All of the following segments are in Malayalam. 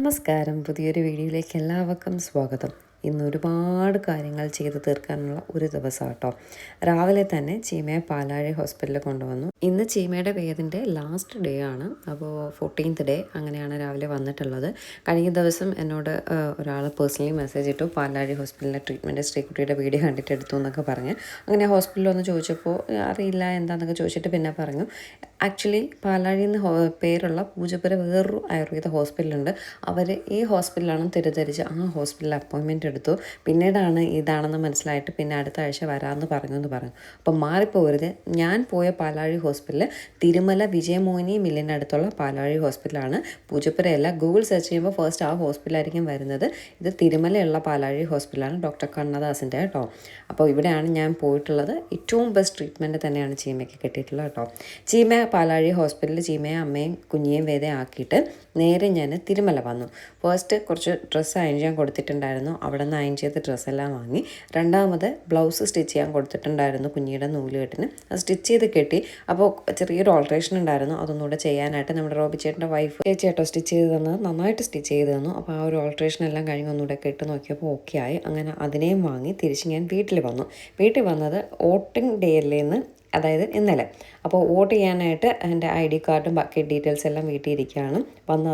നമസ്കാരം. പുതിയൊരു വീഡിയോയിലേക്ക് എല്ലാവർക്കും സ്വാഗതം. ഇന്ന് ഒരുപാട് കാര്യങ്ങൾ ചെയ്ത് തീർക്കാനുള്ള ഒരു ദിവസം കേട്ടോ. രാവിലെ തന്നെ ചീമയെ പാലാഴി ഹോസ്പിറ്റലിൽ കൊണ്ടുവന്നു. ഇന്ന് ചീമയുടെ വേദിൻ്റെ ലാസ്റ്റ് ഡേ ആണ്. അപ്പോൾ 14th ഡേ അങ്ങനെയാണ് രാവിലെ വന്നിട്ടുള്ളത്. കഴിഞ്ഞ ദിവസം എന്നോട് ഒരാൾ പേഴ്സണലി മെസ്സേജ് ഇട്ടു, പാലാഴി ഹോസ്പിറ്റലിലെ ട്രീറ്റ്മെൻറ്റ് ശ്രീകുട്ടിയുടെ വീഡിയോ കണ്ടിട്ട് എടുത്തു എന്നൊക്കെ പറഞ്ഞ്. അങ്ങനെ ഹോസ്പിറ്റലിൽ ഒന്ന് ചോദിച്ചപ്പോൾ അറിയില്ല എന്താണെന്നൊക്കെ ചോദിച്ചിട്ട് പിന്നെ പറഞ്ഞു, ആക്ച്വലി പാലാഴി എന്ന് പേരുള്ള പൂജപ്പുര വേറൊരു ആയുർവേദ ഹോസ്പിറ്റലുണ്ട്. അവർ ഈ ഹോസ്പിറ്റലാണ് തെറ്റിദ്ധരിച്ച് ആ ഹോസ്പിറ്റലിൽ അപ്പോയിൻമെൻറ്റ് എടുത്തു. പിന്നീടാണ് ഇതാണെന്ന് മനസ്സിലായിട്ട് പിന്നെ അടുത്ത ആഴ്ച വരാമെന്ന് പറഞ്ഞു. അപ്പം മാറിപ്പോകരുത്. ഞാൻ പോയ പാലാഴി ഹോസ്പിറ്റൽ തിരുമല വിജയമോഹിനി മില്ലിൻ്റെ അടുത്തുള്ള പാലാഴി ഹോസ്പിറ്റലാണ്. പൂജപ്പുരയല്ല. ഗൂഗിൾ സെർച്ച് ചെയ്യുമ്പോൾ ഫസ്റ്റ് ആ ഹോസ്പിറ്റലായിരിക്കും വരുന്നത്. ഇത് തിരുമലയുള്ള പാലാഴി ഹോസ്പിറ്റലാണ്, ഡോക്ടർ കണ്ണദാസിൻ്റെ കേട്ടോ. അപ്പോൾ ഇവിടെയാണ് ഞാൻ പോയിട്ടുള്ളത്. ഏറ്റവും ബെസ്റ്റ് ട്രീറ്റ്മെൻറ്റ് തന്നെയാണ് ചീമയ്ക്ക് കിട്ടിയിട്ടുള്ളത് കേട്ടോ. ചീമ പാലാഴി ഹോസ്പിറ്റലിൽ ചീമയെ അമ്മയും കുഞ്ഞിയും വേദ ആക്കിയിട്ട് നേരെ ഞാൻ തിരുമല വന്നു. ഫസ്റ്റ് കുറച്ച് ഡ്രസ്സ് അയൺ ചെയ്യാൻ കൊടുത്തിട്ടുണ്ടായിരുന്നു. അവിടെ നിന്ന് അയൺ ചെയ്ത ഡ്രസ്സെല്ലാം വാങ്ങി. രണ്ടാമത് ബ്ലൗസ് സ്റ്റിച്ച് ചെയ്യാൻ കൊടുത്തിട്ടുണ്ടായിരുന്നു കുഞ്ഞിയുടെ നൂലുകെട്ടിന്. അത് സ്റ്റിച്ച് ചെയ്ത് കെട്ടി. അപ്പോൾ ചെറിയൊരു ഓൾട്രേഷൻ ഉണ്ടായിരുന്നു, അതൊന്നുകൂടെ ചെയ്യാനായിട്ട് നമ്മുടെ റോബി ചേട്ടൻ്റെ വൈഫ് ചേച്ചേട്ടോ സ്റ്റിച്ച് ചെയ്ത് തന്നത്, നന്നായിട്ട് സ്റ്റിച്ച് ചെയ്ത് തന്നു. അപ്പോൾ ആ ഒരു ഓൾട്രേഷൻ എല്ലാം കഴിഞ്ഞ് ഒന്നുകൂടെ കെട്ട് നോക്കിയപ്പോൾ ഓക്കെ ആയി. അങ്ങനെ അതിനെയും വാങ്ങി തിരിച്ച് ഞാൻ വീട്ടിൽ വന്നു. വീട്ടിൽ വന്നത് വോട്ടിംഗ് ഡേയിലേന്ന്, അതായത് ഇന്നലെ. അപ്പോൾ വോട്ട് ചെയ്യാനായിട്ട് എൻ്റെ ID കാർഡും ബാക്കി ഡീറ്റെയിൽസ് എല്ലാം വീട്ടിൽ ഇരിക്കുകയാണ്. വന്ന്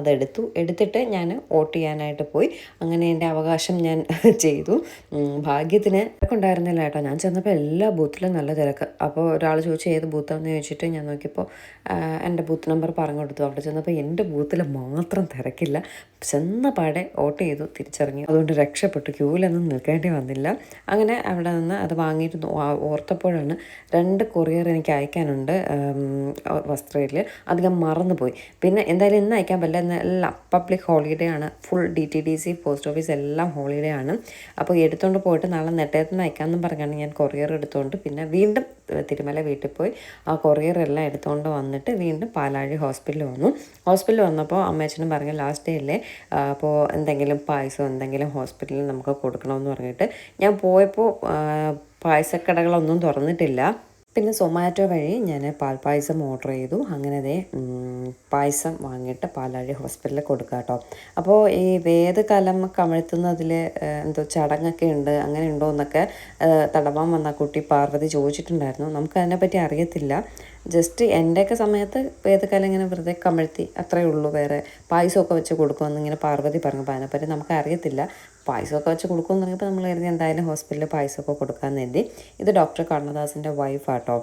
എടുത്തിട്ട് ഞാൻ വോട്ട് ചെയ്യാനായിട്ട് പോയി. അങ്ങനെ എൻ്റെ അവകാശം ഞാൻ ചെയ്തു. ഭാഗ്യത്തിന് തിരക്കുണ്ടായിരുന്നില്ല കേട്ടോ. ഞാൻ ചെന്നപ്പോൾ എല്ലാ ബൂത്തിലും നല്ല തിരക്ക്. അപ്പോൾ ഒരാൾ ചോദിച്ചു ഏത് ബൂത്താണെന്ന് ചോദിച്ചിട്ട് ഞാൻ നോക്കിയപ്പോൾ എൻ്റെ ബൂത്ത് നമ്പർ പറഞ്ഞു കൊടുത്തു. അവിടെ ചെന്നപ്പോൾ എൻ്റെ ബൂത്തിൽ മാത്രം തിരക്കില്ല. ചെന്ന പാടെ വോട്ട് ചെയ്തു തിരിച്ചിറങ്ങി. അതുകൊണ്ട് രക്ഷപ്പെട്ടു. ക്യൂവിലൊന്നും നിൽക്കേണ്ടി വന്നില്ല. അങ്ങനെ അവിടെ നിന്ന് അത് വാങ്ങിയിട്ട് ഓർത്തപ്പോഴാണ് 2 കൊറിയർ എനിക്ക് അയക്കാനുണ്ട് വസ്ത്രയിൽ. അധികം മറന്നുപോയി. പിന്നെ എന്തായാലും ഇന്ന് അയക്കാൻ പറ്റില്ല. എല്ലാം പബ്ലിക് ഹോളിഡേ ആണ്. ഫുൾ DTDC പോസ്റ്റ് ഓഫീസ് എല്ലാം ഹോളിഡേ ആണ്. അപ്പോൾ എടുത്തുകൊണ്ട് പോയിട്ട് നാളെ നെട്ടയത്തുനിന്ന് അയക്കാമെന്നും പറഞ്ഞാണ് ഞാൻ കൊറിയർ എടുത്തുകൊണ്ട് പിന്നെ വീണ്ടും തിരുമല വീട്ടിൽ പോയി ആ കൊറിയർ എല്ലാം എടുത്തുകൊണ്ട് വന്നിട്ട് വീണ്ടും പാലാഴി ഹോസ്പിറ്റലിൽ വന്നു. ഹോസ്പിറ്റലിൽ വന്നപ്പോൾ അമ്മയച്ഛനും പറഞ്ഞു ലാസ്റ്റ് ഡേ അല്ലേ, അപ്പോൾ എന്തെങ്കിലും പായസം എന്തെങ്കിലും ഹോസ്പിറ്റലിൽ നമുക്ക് കൊടുക്കണമെന്ന് പറഞ്ഞിട്ട് ഞാൻ പോയപ്പോൾ പായസക്കടകളൊന്നും തുറന്നിട്ടില്ല. പിന്നെ സൊമാറ്റോ വഴി ഞാൻ പാൽപ്പായസം ഓർഡർ ചെയ്തു. അങ്ങനെ പായസം വാങ്ങിയിട്ട് പാലാഴി ഹോസ്പിറ്റലിൽ കൊടുക്കുക കേട്ടോ. അപ്പോൾ ഈ വേദകലം കമഴ്ത്തുന്നതിൽ എന്തോ ചടങ്ങൊക്കെ ഉണ്ട്, അങ്ങനെ ഉണ്ടോ എന്നൊക്കെ തടവാൻ വന്ന കുട്ടി പാർവതി ചോദിച്ചിട്ടുണ്ടായിരുന്നു. നമുക്കതിനെപ്പറ്റി അറിയത്തില്ല. ജസ്റ്റ് എൻ്റെയൊക്കെ സമയത്ത് വേദകലം ഇങ്ങനെ വെറുതെ കമഴ്ത്തി അത്രയേ ഉള്ളൂ. വേറെ പായസമൊക്കെ വെച്ച് കൊടുക്കുമെന്ന് ഇങ്ങനെ പാർവതി പറഞ്ഞു. അപ്പോൾ അതിനെപ്പറ്റി നമുക്ക് അറിയത്തില്ല. പായസമൊക്കെ വെച്ച് കൊടുക്കുമെന്ന് പറഞ്ഞപ്പോൾ നമ്മൾ കരുതി എന്തായാലും ഹോസ്പിറ്റലിൽ പായസമൊക്കെ കൊടുക്കാമെന്ന് കരുതി. ഇത് ഡോക്ടർ കണ്ണദാസിൻ്റെ വൈഫാട്ടോ.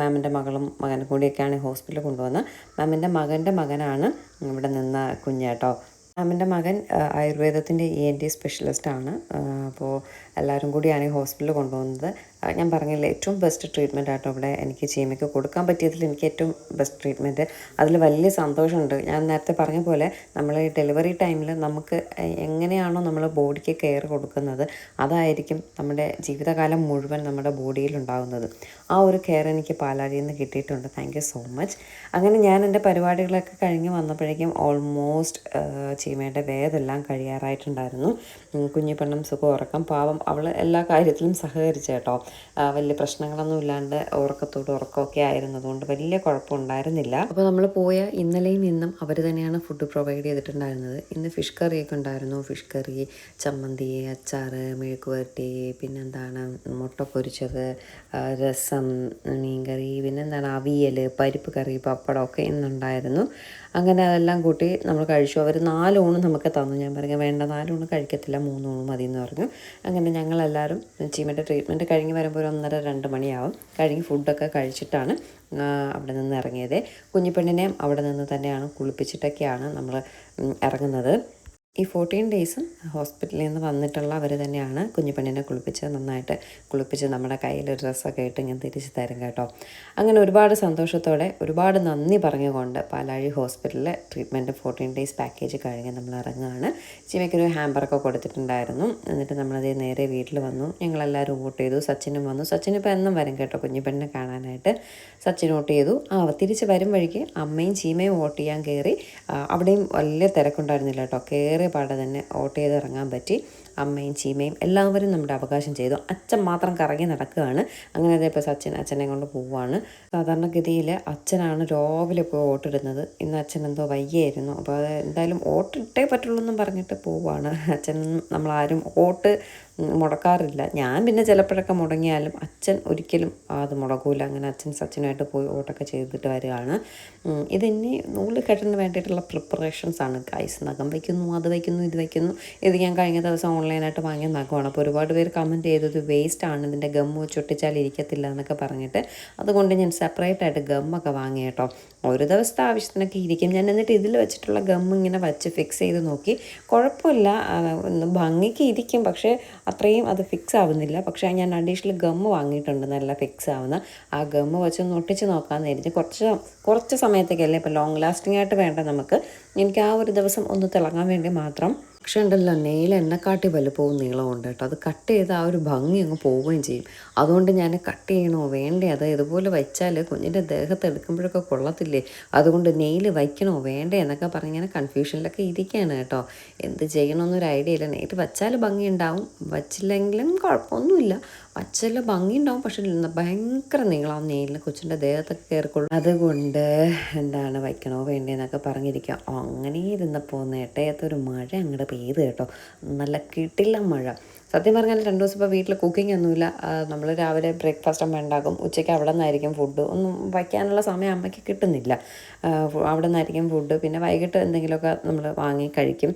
മാമിൻ്റെ മകനും കൂടിയൊക്കെയാണ് ഹോസ്പിറ്റലിൽ കൊണ്ടുവന്നത്. മാമിൻ്റെ മകൻ്റെ മകനാണ് ഇവിടെ നിന്ന കുഞ്ഞേട്ടോ. മാമിൻ്റെ മകൻ ആയുർവേദത്തിൻ്റെ ENT സ്പെഷ്യലിസ്റ്റാണ്. അപ്പോൾ എല്ലാവരും കൂടിയാണ് ഈ ഹോസ്പിറ്റലിൽ കൊണ്ടുപോകുന്നത്. ഞാൻ പറഞ്ഞില്ലേ, ഏറ്റവും ബെസ്റ്റ് ട്രീറ്റ്മെൻറ്റ് ആട്ടോ ഇവിടെ എനിക്ക് ചീമയ്ക്ക് കൊടുക്കാൻ പറ്റിയതിൽ എനിക്ക് ഏറ്റവും ബെസ്റ്റ് ട്രീറ്റ്മെൻറ്റ്. അതിൽ വലിയ സന്തോഷമുണ്ട്. ഞാൻ നേരത്തെ പറഞ്ഞ പോലെ നമ്മൾ ഈ ഡെലിവറി ടൈമിൽ നമുക്ക് എങ്ങനെയാണോ നമ്മൾ ബോഡിക്ക് കെയർ കൊടുക്കുന്നത്, അതായിരിക്കും നമ്മുടെ ജീവിതകാലം മുഴുവൻ നമ്മുടെ ബോഡിയിലുണ്ടാകുന്നത്. ആ ഒരു കെയർ എനിക്ക് പാലാഴിയിൽ നിന്ന് കിട്ടിയിട്ടുണ്ട്. Thank you so much. അങ്ങനെ ഞാൻ എൻ്റെ പരിപാടികളൊക്കെ കഴിഞ്ഞ് വന്നപ്പോഴേക്കും ഓൾമോസ്റ്റ് ചീമയുടെ വേദെല്ലാം കഴിയാറായിട്ടുണ്ടായിരുന്നു. കുഞ്ഞിപ്പെണ്ണും സുഖം ഉറക്കം. പാവം അവൾ എല്ലാ കാര്യത്തിലും സഹകരിച്ചു കേട്ടോ. വലിയ പ്രശ്നങ്ങളൊന്നും ഇല്ലാണ്ട് ഉറക്കമൊക്കെ ആയിരുന്നതുകൊണ്ട് വലിയ കുഴപ്പമുണ്ടായിരുന്നില്ല. അപ്പോൾ നമ്മൾ പോയ ഇന്നലെയും ഇന്നും അവർ തന്നെയാണ് ഫുഡ് പ്രൊവൈഡ് ചെയ്തിട്ടുണ്ടായിരുന്നത്. ഇന്ന് ഫിഷ് കറിയൊക്കെ ഉണ്ടായിരുന്നു. ഫിഷ് കറി, ചമ്മന്തി, അച്ചാർ, മെഴുക്കുവരട്ടി, പിന്നെന്താണ് മുട്ട പൊരിച്ചത്, രസം, മീൻകറി, പിന്നെന്താണ് അവിയൽ, പരിപ്പ് കറി, പപ്പടമൊക്കെ ഇന്നുണ്ടായിരുന്നു. അങ്ങനെ അതെല്ലാം കൂട്ടി നമ്മൾ കഴിച്ചു. അവർ 4 ഊണ് നമുക്ക് തന്നു. ഞാൻ പറഞ്ഞു വേണ്ട, 4 ഊണ് കഴിക്കത്തില്ല, 3 ഊണ് മതി എന്ന് പറഞ്ഞു. അങ്ങനെ ഞങ്ങളെല്ലാവരും ചീമയുടെ ട്രീറ്റ്മെൻറ്റ് കഴിഞ്ഞ് വരുമ്പോൾ 1:30-2 മണിയാവും. കഴിഞ്ഞ് ഫുഡൊക്കെ കഴിച്ചിട്ടാണ് അവിടെ നിന്ന് ഇറങ്ങിയത്. കുഞ്ഞിപ്പെണ്ണിനെയും അവിടെ നിന്ന് തന്നെയാണ് കുളിപ്പിച്ചിട്ടൊക്കെയാണ് നമ്മൾ ഇറങ്ങുന്നത്. ഈ 14 ഡേയ്സും ഹോസ്പിറ്റലിൽ നിന്ന് വന്നിട്ടുള്ള അവർ തന്നെയാണ് കുഞ്ഞിപ്പെണ്ണിനെ നന്നായിട്ട് കുളിപ്പിച്ച് നമ്മുടെ കയ്യിൽ ഡ്രസ്സൊക്കെ ഇട്ട് ഇങ്ങനെ തിരിച്ച് തരും കേട്ടോ. അങ്ങനെ ഒരുപാട് സന്തോഷത്തോടെ ഒരുപാട് നന്ദി പറഞ്ഞുകൊണ്ട് പാലാഴി ഹോസ്പിറ്റലിലെ ട്രീറ്റ്മെൻറ്റ് 14 ഡേയ്സ് പാക്കേജ് കഴിഞ്ഞ് നമ്മൾ ഇറങ്ങുകയാണ്. ചീമയ്ക്കൊരു ഹാമ്പറൊക്കെ കൊടുത്തിട്ടുണ്ടായിരുന്നു. എന്നിട്ട് നമ്മളത് നേരെ വീട്ടിൽ വന്നു. ഞങ്ങളെല്ലാവരും വോട്ട് ചെയ്തു. സച്ചിനും വന്നു. സച്ചിൻ ഇപ്പോൾ എന്നും വരും കേട്ടോ കുഞ്ഞിപ്പെണ്ണിനെ കാണാനായിട്ട്. സച്ചിൻ വോട്ട് ചെയ്തു. തിരിച്ച് വരും വഴിക്ക് അമ്മയും ചീമയും വോട്ട് ചെയ്യാൻ കയറി. അവിടെയും വലിയ തിരക്കുണ്ടായിരുന്നില്ല കേട്ടോ. പാടെ തന്നെ വോട്ട് ചെയ്ത് ഇറങ്ങാൻ പറ്റി. അമ്മയും ചീമയും എല്ലാവരും നമ്മുടെ അവകാശം ചെയ്തു. അച്ഛൻ മാത്രം കറങ്ങി നടക്കുകയാണ്. അങ്ങനെ അതേപോലെ അച്ഛനെ കൊണ്ട് പോവുകയാണ്. സാധാരണഗതിയിൽ അച്ഛനാണ് രാവിലെ പോയി വോട്ടിടുന്നത്. ഇന്ന് അച്ഛൻ എന്തോ വയ്യായിരുന്നു. അപ്പോൾ അത് എന്തായാലും വോട്ടിട്ടേ പറ്റുള്ളൂ എന്നും പറഞ്ഞിട്ട് പോവുകയാണ്. അച്ഛൻ നമ്മളാരും വോട്ട് മുടക്കാറില്ല. ഞാൻ പിന്നെ ചിലപ്പോഴൊക്കെ മുടങ്ങിയാലും അച്ഛൻ ഒരിക്കലും അത് മുടക്കൂല. അങ്ങനെ സച്ചിനുമായിട്ട് പോയി വോട്ടൊക്കെ ചെയ്തിട്ട് വരികയാണ്. ഇതിനി നൂല് കെട്ടിന് വേണ്ടിയിട്ടുള്ള പ്രിപ്പറേഷൻസാണ് ഗൈസ്. നഖം വയ്ക്കുന്നു, അത് വയ്ക്കുന്നു, ഇത് വയ്ക്കുന്നു. ഇത് ഞാൻ കഴിഞ്ഞ ദിവസം ഓൺലൈനായിട്ട് വാങ്ങിയ നഖമാണ്. അപ്പോൾ ഒരുപാട് പേര് കമൻറ്റ് ചെയ്തത് വേസ്റ്റാണ്, ഇതിൻ്റെ ഗമ്മ് ചൊട്ടിച്ചാൽ ഇരിക്കത്തില്ല എന്നൊക്കെ പറഞ്ഞിട്ട്. അതുകൊണ്ട് ഞാൻ സെപ്പറേറ്റായിട്ട് ഗമ്മൊക്കെ വാങ്ങി കേട്ടോ. ഒരു ദിവസത്തെ ആവശ്യത്തിനൊക്കെ ഇരിക്കും. ഞാൻ എന്നിട്ട് ഇതിൽ വെച്ചിട്ടുള്ള ഗമ്മ് ഇങ്ങനെ വച്ച് ഫിക്സ് ചെയ്ത് നോക്കി. കുഴപ്പമില്ല, ഭംഗിക്ക് ഇരിക്കും, പക്ഷേ അത്രയും അത് ഫിക്സ് ആവുന്നില്ല. പക്ഷേ ഞാൻ അഡീഷണൽ ഗമ്മ് വാങ്ങിയിട്ടുണ്ട് നല്ല ഫിക്സ് ആവുന്ന. ആ ഗമ്മ് വെച്ച് ഒന്ന് ഒട്ടിച്ച് നോക്കാമെന്ന് കരുതി. കുറച്ച് സമയത്തേക്കല്ലേ, ഇപ്പോൾ ലോങ് ലാസ്റ്റിംഗ് ആയിട്ട് വേണ്ട നമുക്ക്. എനിക്ക് ആ ഒരു ദിവസം ഒന്ന് തിളങ്ങാൻ വേണ്ടി മാത്രം. പക്ഷേ ഉണ്ടല്ലോ, നെയിൽ എന്നെക്കാട്ടി വലുപ്പവും നീളമുണ്ട് കേട്ടോ. അത് കട്ട് ചെയ്ത് ആ ഒരു ഭംഗി അങ്ങ് പോവുകയും ചെയ്യും. അതുകൊണ്ട് ഞാൻ കട്ട് ചെയ്യണോ വേണ്ടേ, അത് ഇതുപോലെ വെച്ചാൽ കുഞ്ഞിൻ്റെ ദേഹത്ത് എടുക്കുമ്പോഴൊക്കെ കൊള്ളത്തില്ലേ, അതുകൊണ്ട് നെയിൽ വയ്ക്കണോ വേണ്ടേ എന്നൊക്കെ പറഞ്ഞ് ഇങ്ങനെ കൺഫ്യൂഷനിലൊക്കെ ഇരിക്കുകയാണ് കേട്ടോ. എന്ത് ചെയ്യണമെന്നൊരു ഐഡിയ ഇല്ല. നെയിൽ വച്ചാൽ ഭംഗി ഉണ്ടാവും, വച്ചില്ലെങ്കിലും കുഴപ്പമൊന്നുമില്ല. വച്ചാൽ ഭംഗി ഉണ്ടാവും, പക്ഷേ ഭയങ്കര നീളാവും നെയിലിന്, കൊച്ചിൻ്റെ ദേഹത്തൊക്കെ കയറിക്കൊള്ളും. അതുകൊണ്ട് വയ്ക്കണോ വേണ്ടേ എന്നൊക്കെ പറഞ്ഞിരിക്കുക. അങ്ങനെ ഇരുന്നപ്പോൾ നേട്ടയത്തൊരു മഴ അങ്ങോട്ട് പെയ്ത് കേട്ടോ. നല്ല കിട്ടില്ല മഴ. സത്യം പറഞ്ഞാൽ 2 ദിവസം ഇപ്പോൾ വീട്ടിൽ കുക്കിംഗ് ഒന്നുമില്ല. നമ്മൾ രാവിലെ ബ്രേക്ക്ഫാസ്റ്റ് അമ്മ ഉണ്ടാക്കും, ഉച്ചയ്ക്ക് അവിടെ നിന്നായിരിക്കും ഫുഡ്. ഒന്നും വയ്ക്കാനുള്ള സമയം അമ്മയ്ക്ക് കിട്ടുന്നില്ല. അവിടെ നിന്നായിരിക്കും ഫുഡ്. പിന്നെ വൈകിട്ട് എന്തെങ്കിലുമൊക്കെ നമ്മൾ വാങ്ങി കഴിക്കും.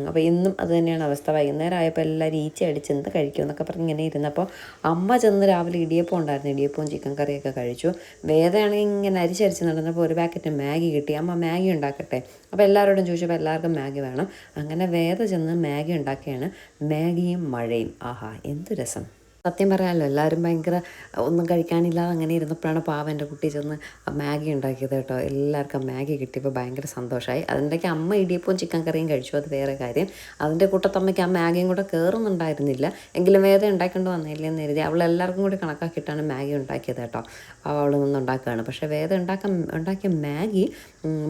അപ്പോൾ ഇന്നും അത് തന്നെയാണ് അവസ്ഥ. വൈകുന്നേരം ആയപ്പോൾ എല്ലാവരും ഈച്ച അടിച്ച് എന്ത് കഴിക്കും എന്നൊക്കെ പറഞ്ഞ് ഇങ്ങനെ ഇരുന്നപ്പോൾ അമ്മ ചെന്ന് രാവിലെ ഇടിയപ്പം ഉണ്ടായിരുന്നു, ഇടിയപ്പവും ചിക്കൻ കറിയൊക്കെ കഴിച്ചു. വേദയാണെങ്കിൽ ഇങ്ങനെ അരിച്ചരിച്ച് നടന്നപ്പോൾ ഒരു പാക്കറ്റ് മാഗി കിട്ടി. അമ്മ മാഗി ഉണ്ടാക്കട്ടെ, അപ്പോൾ എല്ലാവരോടും ചോദിച്ചപ്പോൾ എല്ലാവർക്കും മാഗി വേണം. അങ്ങനെ വേദ ചെന്ന് മാഗി ഉണ്ടാക്കിയാണ്. മാഗിയും മഴയും, ആഹാ എന്ത് രസം. സത്യം പറയാമല്ലോ, എല്ലാവരും ഭയങ്കര ഒന്നും കഴിക്കാനില്ലാതെ അങ്ങനെ ഇരുന്നപ്പോഴാണ് പാവം എൻ്റെ കുട്ടി ചെന്ന് മാഗി ഉണ്ടാക്കിയത് കേട്ടോ. എല്ലാവർക്കും മാഗി കിട്ടിയപ്പോൾ ഭയങ്കര സന്തോഷമായി. അതിൻ്റെയൊക്കെ അമ്മ ഇടിയപ്പവും ചിക്കൻ കറിയും കഴിച്ചു, അത് വേറെ കാര്യം. അതിൻ്റെ കൂട്ടത്തമ്മയ്ക്ക് ആ മാഗിയും കൂടെ കയറുന്നുണ്ടായിരുന്നില്ല. എങ്കിലും വേദന ഉണ്ടാക്കേണ്ടി വന്നില്ലെന്ന് കരുതി അവൾ എല്ലാവർക്കും കൂടി കണക്കാക്കിയിട്ടാണ് മാഗി ഉണ്ടാക്കിയത് കേട്ടോ. അവൾ നിന്ന് ഉണ്ടാക്കുകയാണ്. പക്ഷേ വേദ ഉണ്ടാക്കിയ മാഗി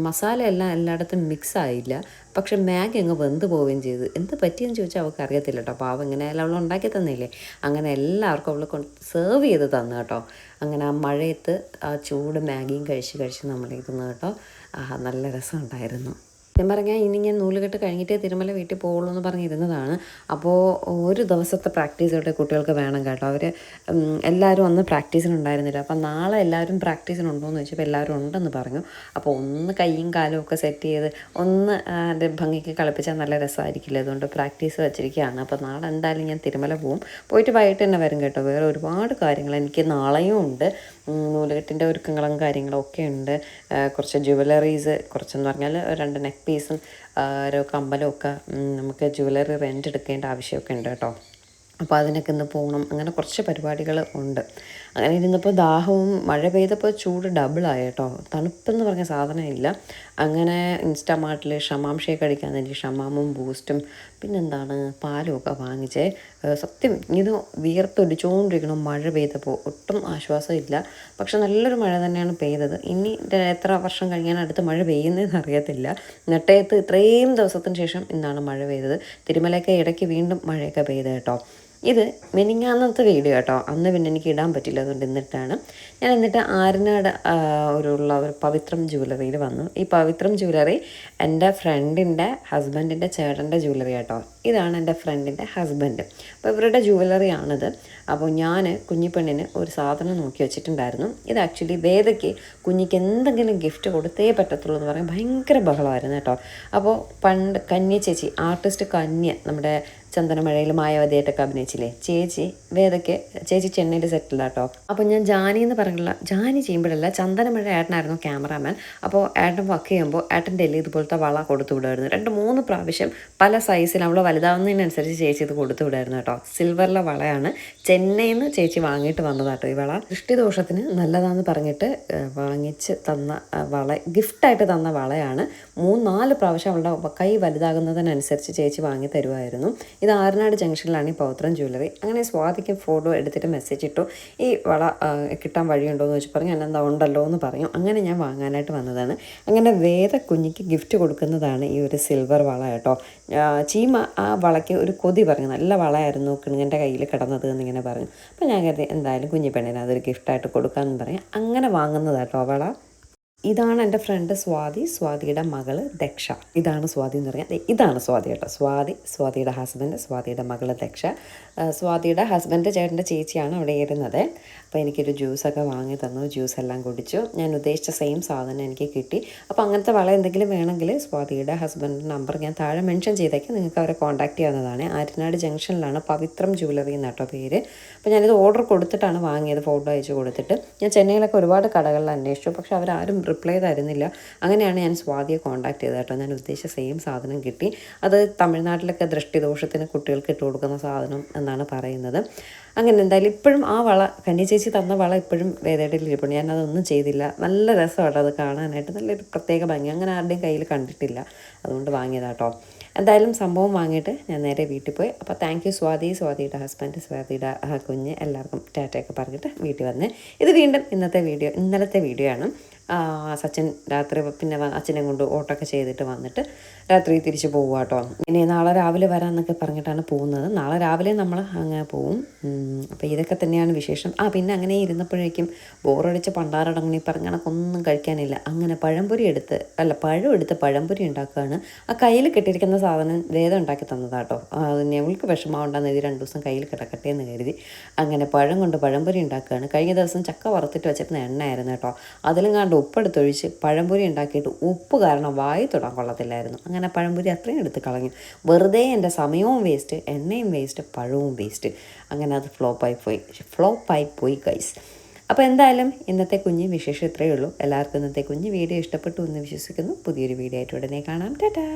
മസാല എല്ലാം എല്ലായിടത്തും മിക്സ് ആയില്ല. പക്ഷെ മാഗി അങ്ങ് വെന്ത് പോവുകയും ചെയ്തു. എന്ത് പറ്റിയെന്ന് ചോദിച്ചാൽ അവൾക്ക് അറിയത്തില്ല കേട്ടോ. പാവം എങ്ങനെയായാലും അവൾ ഉണ്ടാക്കി തന്നില്ലേ. അങ്ങനെ എല്ലാവർക്കും അവൾ സെർവ് ചെയ്ത് തന്നു കേട്ടോ. അങ്ങനെ ആ മഴയത്ത് ആ ചൂട് മാഗിയും കഴിച്ച് നമ്മളിരുന്നു കേട്ടോ. നല്ല രസമുണ്ടായിരുന്നു. സത്യം പറഞ്ഞാൽ ഇനി ഞാൻ നൂലുകെട്ട് കഴിഞ്ഞിട്ടേ തിരുമല വീട്ടിൽ പോകുള്ളൂ എന്ന് പറഞ്ഞിരുന്നതാണ്. അപ്പോൾ ഒരു ദിവസത്തെ പ്രാക്ടീസ് ഇവിടെ കുട്ടികൾക്ക് വേണം കേട്ടോ. അവർ എല്ലാവരും അന്ന് പ്രാക്ടീസിനുണ്ടായിരുന്നില്ല. അപ്പം നാളെ എല്ലാവരും പ്രാക്ടീസിനുണ്ടോ എന്ന് ചോദിച്ചപ്പോൾ എല്ലാവരും ഉണ്ടെന്ന് പറഞ്ഞു. അപ്പോൾ ഒന്ന് കൈയും കാലും ഒക്കെ സെറ്റ് ചെയ്ത് ഒന്ന് അതിൻ്റെ ഭംഗിക്ക് കളിപ്പിച്ചാൽ നല്ല രസമായിരിക്കില്ല. അതുകൊണ്ട് പ്രാക്ടീസ് വെച്ചിരിക്കുകയാണ്. അപ്പോൾ നാളെ എന്തായാലും ഞാൻ തിരുമല പോയിട്ട് വൈകിട്ട് തന്നെ വരും കേട്ടോ. വേറെ ഒരുപാട് കാര്യങ്ങൾ എനിക്ക് നാളെയും ഉണ്ട്. നൂലുകെട്ടിൻ്റെ ഒരുക്കങ്ങളും കാര്യങ്ങളും ഒക്കെ ഉണ്ട്. കുറച്ച് ജുവലറീസ്, കുറച്ചെന്ന് പറഞ്ഞാൽ 2 നെക്ക് പീസും ഒരു കമ്മലും ഒക്കെ നമുക്ക് ജുവലറി റെൻ്റ് എടുക്കേണ്ട ആവശ്യമൊക്കെ ഉണ്ട് കേട്ടോ. അപ്പോൾ അതിനൊക്കെ ഇന്ന് പോകണം. അങ്ങനെ കുറച്ച് പരിപാടികൾ ഉണ്ട്. അങ്ങനെ ഇരുന്നപ്പോൾ ദാഹവും മഴ പെയ്തപ്പോൾ ചൂട് ഡബിളായി കേട്ടോ. തണുപ്പെന്ന് പറഞ്ഞ സാധനം ഇല്ല. അങ്ങനെ ഇൻസ്റ്റാമാർട്ടിൽ ഷമാം ഷേക്ക് അടിക്കാൻ വേണ്ടി ഷമാമും ബൂസ്റ്റും പിന്നെന്താണ് പാലും ഒക്കെ വാങ്ങിച്ചേ. സത്യം ഇത് വിയർത്തൊടിച്ചുകൊണ്ടിരിക്കണം. മഴ പെയ്തപ്പോൾ ഒട്ടും ആശ്വാസമില്ല. പക്ഷെ നല്ലൊരു മഴ തന്നെയാണ് പെയ്തത്. ഇനി എത്ര വർഷം കഴിഞ്ഞാൽ അടുത്ത് മഴ പെയ്യുന്നതെന്ന് അറിയത്തില്ല. നെട്ടയത്ത് ഇത്രയും ദിവസത്തിന് ശേഷം ഇന്നാണ് മഴ പെയ്തത്. തിരുമലയൊക്കെ ഇടയ്ക്ക് വീണ്ടും മഴയൊക്കെ പെയ്ത് കേട്ടോ. ഇത് മിനിങ്ങാന്നത്തെ വീഡിയോ കേട്ടോ. അന്ന് പിന്നെ എനിക്ക് ഇടാൻ പറ്റില്ല, അതുകൊണ്ട് എന്നിട്ടാണ് ഞാൻ. എന്നിട്ട് ആരനാട് ഒരു പവിത്രം ജ്വല്ലറിയിൽ വന്നു. ഈ പവിത്രം ജ്വല്ലറി എൻ്റെ ഫ്രണ്ടിൻ്റെ ഹസ്ബൻഡിൻ്റെ ചേട്ടൻ്റെ ജ്വല്ലറി കേട്ടോ. ഇതാണ് എൻ്റെ ഫ്രണ്ടിൻ്റെ ഹസ്ബൻഡ്. അപ്പോൾ ഇവരുടെ ജ്വല്ലറി ആണിത്. അപ്പോൾ ഞാൻ കുഞ്ഞിപ്പെണ്ണിന് ഒരു സാധനം നോക്കി വെച്ചിട്ടുണ്ടായിരുന്നു. ഇത് ആക്ച്വലി വേദയ്ക്ക് കുഞ്ഞിക്ക് എന്തെങ്കിലും ഗിഫ്റ്റ് കൊടുത്തേ പറ്റത്തുള്ളൂ എന്ന് പറയും. ഭയങ്കര ബഹളമായിരുന്നു കേട്ടോ. അപ്പോൾ പണ്ട് കന്യ ചേച്ചി, ആർട്ടിസ്റ്റ് കന്യ, നമ്മുടെ ചന്ദനമഴയിൽ മായാവതിയായിട്ടൊക്കെ അഭിനയിച്ചില്ലേ ചേച്ചി, വേദയ്ക്ക് ചേച്ചി ചെന്നൈയിൽ സെറ്റിൽഡ് കേട്ടോ. അപ്പോൾ ഞാൻ ജാനി എന്ന് പറഞ്ഞില്ല, ജാനി ചെയ്യുമ്പോഴല്ല, ചന്ദനമഴ ഏട്ടനായിരുന്നു ക്യാമറാമാൻ. അപ്പോൾ ഏട്ടൻ വർക്ക് ചെയ്യുമ്പോൾ ഏട്ടൻ്റെ എല്ലാം ഇതുപോലത്തെ വള കൊടുത്തു വിടുമായിരുന്നു. 2-3 പ്രാവശ്യം പല സൈസിൽ അവൾ വലുതാവുന്നതിനനുസരിച്ച് ചേച്ചി ഇത് കൊടുത്തു വിടായിരുന്നു കേട്ടോ. സിൽവറിലെ വളയാണ്. ചെന്നൈയിൽ നിന്ന് ചേച്ചി വാങ്ങിയിട്ട് വന്നതാട്ടോ ഈ വള. ദൃഷ്ടിദോഷത്തിന് നല്ലതാണെന്ന് പറഞ്ഞിട്ട് വാങ്ങിച്ച് തന്ന വള, ഗിഫ്റ്റായിട്ട് തന്ന വളയാണ്. 3-4 പ്രാവശ്യം അവളുടെ കൈ വലുതാകുന്നതിനനുസരിച്ച് ചേച്ചി വാങ്ങി തരുമായിരുന്നു. ഇത് ആറനാട് ജംഗ്ഷനിലാണ് ഈ പൗത്രം ജ്വല്ലറി. അങ്ങനെ സ്വാതിക്ക് ഫോട്ടോ എടുത്തിട്ട് മെസ്സേജ് ഇട്ടു, ഈ വള കിട്ടാൻ വഴിയുണ്ടോ എന്ന് വെച്ച് പറഞ്ഞു. ഞാൻ എന്താ ഉണ്ടല്ലോ എന്ന് പറഞ്ഞു. അങ്ങനെ ഞാൻ വാങ്ങാനായിട്ട് വന്നതാണ്. അങ്ങനെ വേദ കുഞ്ഞിക്ക് ഗിഫ്റ്റ് കൊടുക്കുന്നതാണ് ഈ ഒരു സിൽവർ വള കേട്ടോ. ചീമ ആ വളയ്ക്ക് ഒരു കൊതി പറഞ്ഞു, നല്ല വളയായിരുന്നു കിണുങ്ങൻ്റെ കയ്യിൽ കിടന്നത് എന്നിങ്ങനെ പറഞ്ഞു. അപ്പോൾ ഞാൻ കരുതി എന്തായാലും കുഞ്ഞി പെണ്ണിന് അതൊരു ഗിഫ്റ്റായിട്ട് കൊടുക്കാമെന്ന് പറയാം. അങ്ങനെ വാങ്ങുന്നതാട്ടോ വള. ഇതാണ് എൻ്റെ ഫ്രണ്ട് സ്വാതി, സ്വാതിയുടെ മകള് ദക്ഷ. ഇതാണ് സ്വാതി എന്ന് പറയാം. ഇതാണ് സ്വാതി കേട്ടോ. സ്വാതിയുടെ ഹസ്ബൻഡ്, സ്വാതിയുടെ മകള് ദക്ഷ. സ്വാതിയുടെ ഹസ്ബൻഡ് ചേട്ടൻ്റെ ചേച്ചിയാണ് അവിടെ ഇരുന്നത്. അപ്പോൾ എനിക്കൊരു ജ്യൂസൊക്കെ വാങ്ങി തന്നു. ജ്യൂസെല്ലാം കുടിച്ചു. ഞാൻ ഉദ്ദേശിച്ച സെയിം സാധനം എനിക്ക് കിട്ടി. അപ്പോൾ അങ്ങനത്തെ വള എന്തെങ്കിലും വേണമെങ്കിൽ സ്വാതിയുടെ ഹസ്ബൻഡിൻ്റെ നമ്പർ ഞാൻ താഴെ മെൻഷൻ ചെയ്തേക്ക്, നിങ്ങൾക്ക് അവരെ കോൺടാക്ട് ചെയ്യാവുന്നതാണ്. ആര്യനാട് ജംഗ്ഷനിലാണ്, പവിത്രം ജ്വല്ലറി എന്നാട്ടോ പേര്. അപ്പോൾ ഞാനിത് ഓർഡർ കൊടുത്തിട്ടാണ് വാങ്ങിയത്, ഫോട്ടോ അയച്ചു കൊടുത്തിട്ട്. ഞാൻ ചെന്നൈയിലൊക്കെ ഒരുപാട് കടകളിൽ അന്വേഷിച്ചു, പക്ഷെ അവരാരും റിപ്ലൈ തരുന്നില്ല. അങ്ങനെയാണ് ഞാൻ സ്വാതിയെ കോൺടാക്ട് ചെയ്തത് കേട്ടോ. ഞാൻ ഉദ്ദേശിച്ച സെയിം സാധനം കിട്ടി. അത് തമിഴ്നാട്ടിലൊക്കെ ദൃഷ്ടിദോഷത്തിന് കുട്ടികൾക്ക് ഇട്ട് കൊടുക്കുന്ന സാധനം എന്നാണ് പറയുന്നത്. അങ്ങനെ എന്തായാലും ഇപ്പോഴും ആ വള, കന്നി ചേച്ചി തന്ന വള ഇപ്പോഴും വേദയുടെ ഇരിപ്പുണ്ട്. ഞാനതൊന്നും ചെയ്തില്ല. നല്ല രസമാണ് അത് കാണാനായിട്ട്, നല്ലൊരു പ്രത്യേക ഭംഗി. അങ്ങനെ ആരുടെയും കയ്യിൽ കണ്ടിട്ടില്ല, അതുകൊണ്ട് വാങ്ങിയതാട്ടോ. എന്തായാലും സംഭവം വാങ്ങിയിട്ട് ഞാൻ നേരെ വീട്ടിൽ പോയി. അപ്പോൾ താങ്ക് യു സ്വാതി, സ്വാതിയുടെ ഹസ്ബൻഡ്, സ്വാതിയുടെ കുഞ്ഞ്, എല്ലാവർക്കും ടാറ്റയൊക്കെ പറഞ്ഞിട്ട് വീട്ടിൽ വന്ന്. ഇത് വീണ്ടും ഇന്നലത്തെ വീഡിയോ ആണ്. സച്ചിൻ രാത്രി പിന്നെ അച്ഛനെ കൊണ്ട് ഓട്ടമൊക്കെ ചെയ്തിട്ട് വന്നിട്ട് രാത്രി തിരിച്ച് പോകുക കേട്ടോ. ഇനി നാളെ രാവിലെ വരാമെന്നൊക്കെ പറഞ്ഞിട്ടാണ് പോകുന്നത്. നാളെ രാവിലെ നമ്മൾ അങ്ങനെ പോവും. അപ്പോൾ ഇതൊക്കെ തന്നെയാണ് വിശേഷം. പിന്നെ അങ്ങനെ ഇരുന്നപ്പോഴേക്കും ബോറടിച്ച് പണ്ടാരടങ്ങി പറഞ്ഞ കണക്കൊന്നും കഴിക്കാനില്ല. അങ്ങനെ പഴം എടുത്ത് പഴംപൊരി ഉണ്ടാക്കുകയാണ്. ആ കയ്യിൽ കെട്ടിയിരിക്കുന്ന സാധനം വേദം ഉണ്ടാക്കി തന്നതാട്ടോ. ഞങ്ങൾക്ക് വിഷമമുണ്ടെന്ന് ഇത് 2 ദിവസം കയ്യിൽ കിടക്കട്ടെ എന്ന് കരുതി അങ്ങനെ പഴം കൊണ്ട് പഴംപൊരി ഉണ്ടാക്കുകയാണ്. കഴിഞ്ഞ ദിവസം ചക്ക വറുത്തിട്ട് വെച്ചിരുന്ന എണ്ണയായിരുന്നു കേട്ടോ. അതിലും കണ്ട് ഉപ്പെടുത്തൊഴിച്ച് പഴംപൊരി ഉണ്ടാക്കിയിട്ട് ഉപ്പ് കാരണം വായി തൊടാൻ കൊള്ളത്തില്ലായിരുന്നു. അങ്ങനെ പഴംപൊരി അത്രയും എടുത്ത് കളഞ്ഞു. വെറുതെ എൻ്റെ സമയവും വേസ്റ്റ്, എണ്ണയും വേസ്റ്റ്, പഴവും വേസ്റ്റ്. അങ്ങനെ അത് ഫ്ലോപ്പായി പോയി ഗൈസ്. അപ്പോൾ എന്തായാലും ഇന്നത്തെ കുഞ്ഞ് വിശേഷം ഇത്രയേ ഉള്ളൂ. എല്ലാവർക്കും ഇന്നത്തെ കുഞ്ഞ് വീഡിയോ ഇഷ്ടപ്പെട്ടു എന്ന് വിശ്വസിക്കുന്നു. പുതിയൊരു വീഡിയോ ആയിട്ട് ഉടനെ കാണാം. ടാറ്റാ.